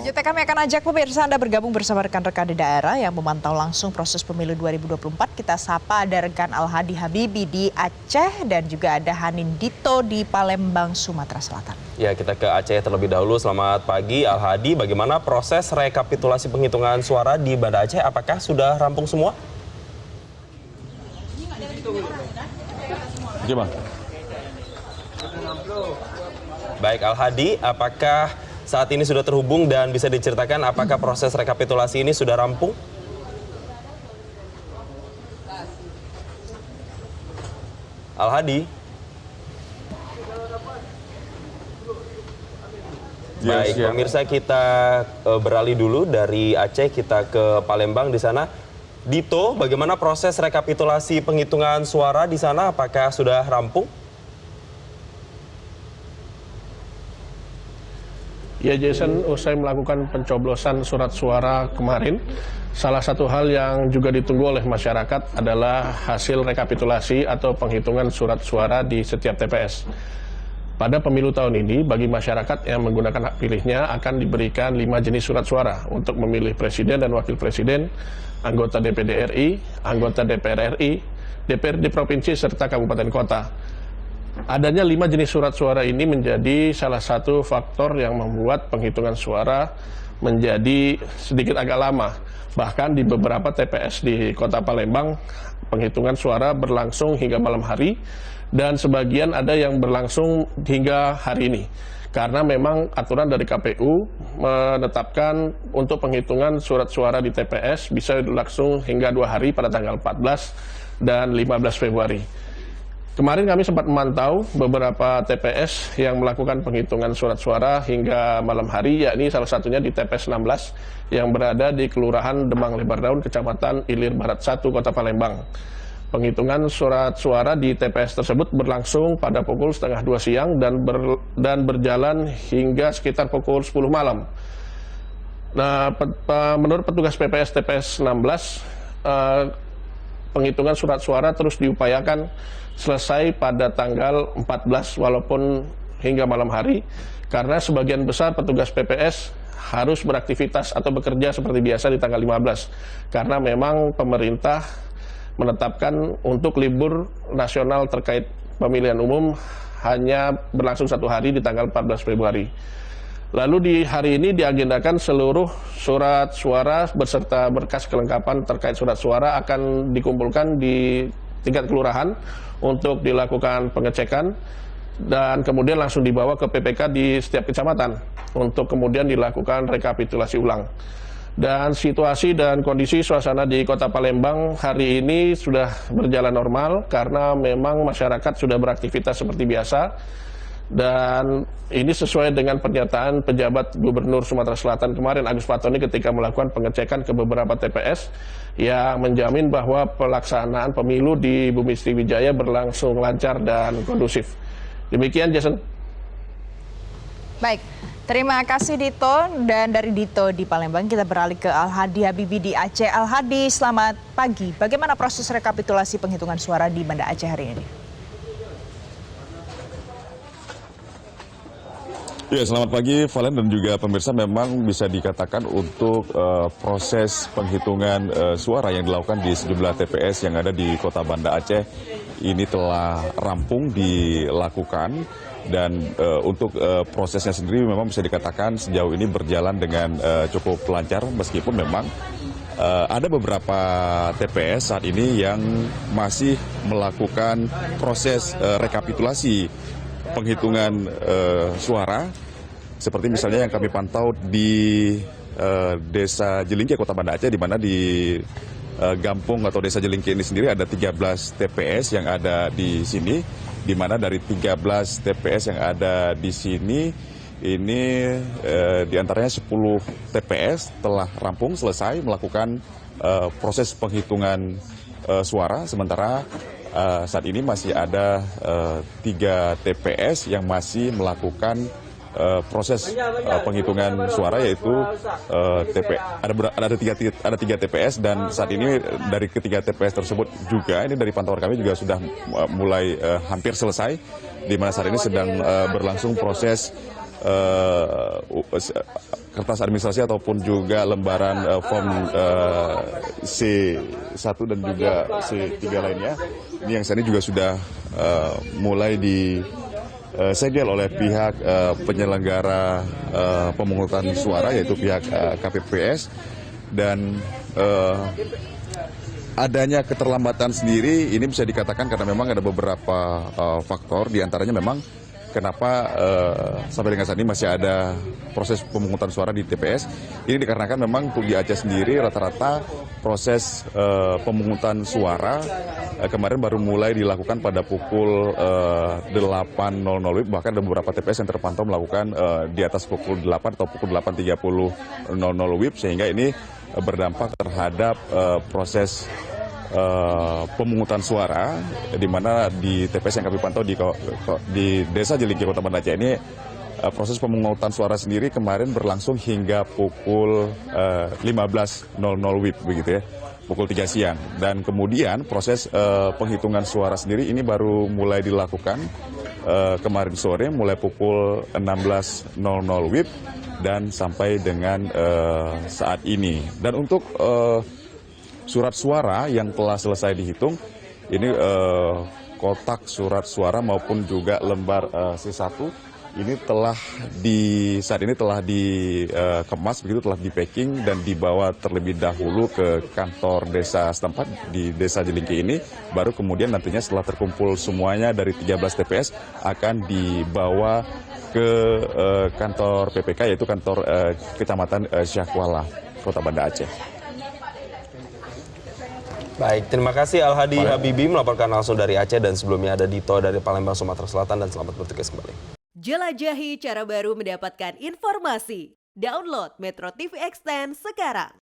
Selanjutnya kami akan ajak pemirsa Anda bergabung bersama rekan-rekan di daerah yang memantau langsung proses pemilu 2024. Kita sapa ada rekan Al-Hadi Habibi di Aceh dan juga ada Hanin Dito di Palembang, Sumatera Selatan. Ya, kita ke Aceh terlebih dahulu. Selamat pagi Al-Hadi, bagaimana proses rekapitulasi penghitungan suara di Banda Aceh? Apakah sudah rampung semua? Gimana? Baik Al-Hadi, apakah saat ini sudah terhubung dan bisa diceritakan apakah proses rekapitulasi ini sudah rampung? Al-Hadi? Baik, pemirsa, kita beralih dulu dari Aceh, kita ke Palembang di sana. Dito, bagaimana proses rekapitulasi penghitungan suara di sana? Apakah sudah rampung? Ya Jason, usai melakukan pencoblosan surat suara kemarin, salah satu hal yang juga ditunggu oleh masyarakat adalah hasil rekapitulasi atau penghitungan surat suara di setiap TPS. Pada pemilu tahun ini, bagi masyarakat yang menggunakan hak pilihnya akan diberikan 5 jenis surat suara untuk memilih presiden dan wakil presiden, anggota DPD RI, anggota DPR RI, DPRD provinsi, serta kabupaten kota. Adanya 5 jenis surat suara ini menjadi salah satu faktor yang membuat penghitungan suara menjadi sedikit agak lama. Bahkan di beberapa TPS di Kota Palembang, penghitungan suara berlangsung hingga malam hari, dan sebagian ada yang berlangsung hingga hari ini. Karena memang aturan dari KPU menetapkan untuk penghitungan surat suara di TPS bisa berlangsung hingga 2 hari pada tanggal 14 dan 15 Februari. Kemarin kami sempat memantau beberapa TPS yang melakukan penghitungan surat suara hingga malam hari, yakni salah satunya di TPS 16 yang berada di Kelurahan Demang Lebar Daun, Kecamatan Ilir Barat 1, Kota Palembang. Penghitungan surat suara di TPS tersebut berlangsung pada pukul 1:30 siang dan berjalan hingga sekitar pukul 10 malam. Nah, menurut petugas PPS TPS 16, penghitungan surat suara terus diupayakan selesai pada tanggal 14 walaupun hingga malam hari, karena sebagian besar petugas PPS harus beraktivitas atau bekerja seperti biasa di tanggal 15 karena memang pemerintah menetapkan untuk libur nasional terkait pemilihan umum hanya berlangsung 1 hari di tanggal 14 Februari. Lalu di hari ini diagendakan seluruh surat suara beserta berkas kelengkapan terkait surat suara akan dikumpulkan di tingkat kelurahan untuk dilakukan pengecekan dan kemudian langsung dibawa ke PPK di setiap kecamatan untuk kemudian dilakukan rekapitulasi ulang. Dan situasi dan kondisi suasana di Kota Palembang hari ini sudah berjalan normal karena memang masyarakat sudah beraktivitas seperti biasa. Dan ini sesuai dengan pernyataan pejabat Gubernur Sumatera Selatan kemarin, Agus Fatoni, ketika melakukan pengecekan ke beberapa TPS yang menjamin bahwa pelaksanaan pemilu di Bumi Sriwijaya berlangsung lancar dan kondusif. Demikian, Jason. Baik, terima kasih Dito. Dan dari Dito di Palembang kita beralih ke Al-Hadi Habibi di Aceh. Al-Hadi, selamat pagi. Bagaimana proses rekapitulasi penghitungan suara di Banda Aceh hari ini? Ya, selamat pagi Valen dan juga pemirsa. Memang bisa dikatakan untuk proses penghitungan suara yang dilakukan di sejumlah TPS yang ada di Kota Banda Aceh ini telah rampung dilakukan. Dan untuk prosesnya sendiri memang bisa dikatakan sejauh ini berjalan dengan cukup lancar, meskipun memang ada beberapa TPS saat ini yang masih melakukan proses rekapitulasi penghitungan suara, seperti misalnya yang kami pantau di Desa Jelingke, Kota Banda Aceh, di mana di Gampung atau Desa Jelingke ini sendiri ada 13 TPS yang ada di sini, di mana dari 13 TPS yang ada di sini ini diantaranya 10 TPS telah rampung selesai melakukan proses penghitungan suara, sementara saat ini masih ada 3 TPS yang masih melakukan proses penghitungan suara, yaitu ada 3 TPS, dan saat ini dari ketiga TPS tersebut juga, ini dari pantauan kami juga sudah mulai hampir selesai, di mana saat ini sedang berlangsung proses kertas administrasi ataupun juga lembaran form C1 dan juga C3 lainnya. Ini yang saat ini juga sudah mulai disegel oleh pihak penyelenggara pemungutan suara, yaitu pihak KPPS. Dan adanya keterlambatan sendiri ini bisa dikatakan karena memang ada beberapa faktor, diantaranya memang kenapa sampai dengan saat ini masih ada proses pemungutan suara di TPS. Ini dikarenakan memang untuk di Aceh sendiri rata-rata proses pemungutan suara kemarin baru mulai dilakukan pada pukul 8.00 WIB, bahkan ada beberapa TPS yang terpantau melakukan di atas pukul 8 atau pukul 8.30 WIB, sehingga ini berdampak terhadap proses pemungutan suara, di mana di TPS yang kami pantau di Desa Jelingki, Kota Banda Aceh ini proses pemungutan suara sendiri kemarin berlangsung hingga pukul 15.00 WIB begitu ya, pukul 3 siang. Dan kemudian proses penghitungan suara sendiri ini baru mulai dilakukan kemarin sore mulai pukul 16.00 WIB dan sampai dengan saat ini. Dan untuk surat suara yang telah selesai dihitung, ini kotak surat suara maupun juga lembar C1 ini saat ini telah dikemas begitu, telah di-packing dan dibawa terlebih dahulu ke kantor desa setempat di Desa Jelingki ini. Baru kemudian nantinya setelah terkumpul semuanya dari 13 TPS akan dibawa ke kantor PPK, yaitu kantor Kecamatan Syakwala, Kota Banda Aceh. Baik, terima kasih Al-Hadi Habibie melaporkan langsung dari Aceh, dan sebelumnya ada Dito dari Palembang, Sumatera Selatan, dan selamat bertugas kembali. Jelajahi cara baru mendapatkan informasi. Download Metro TV Extend sekarang.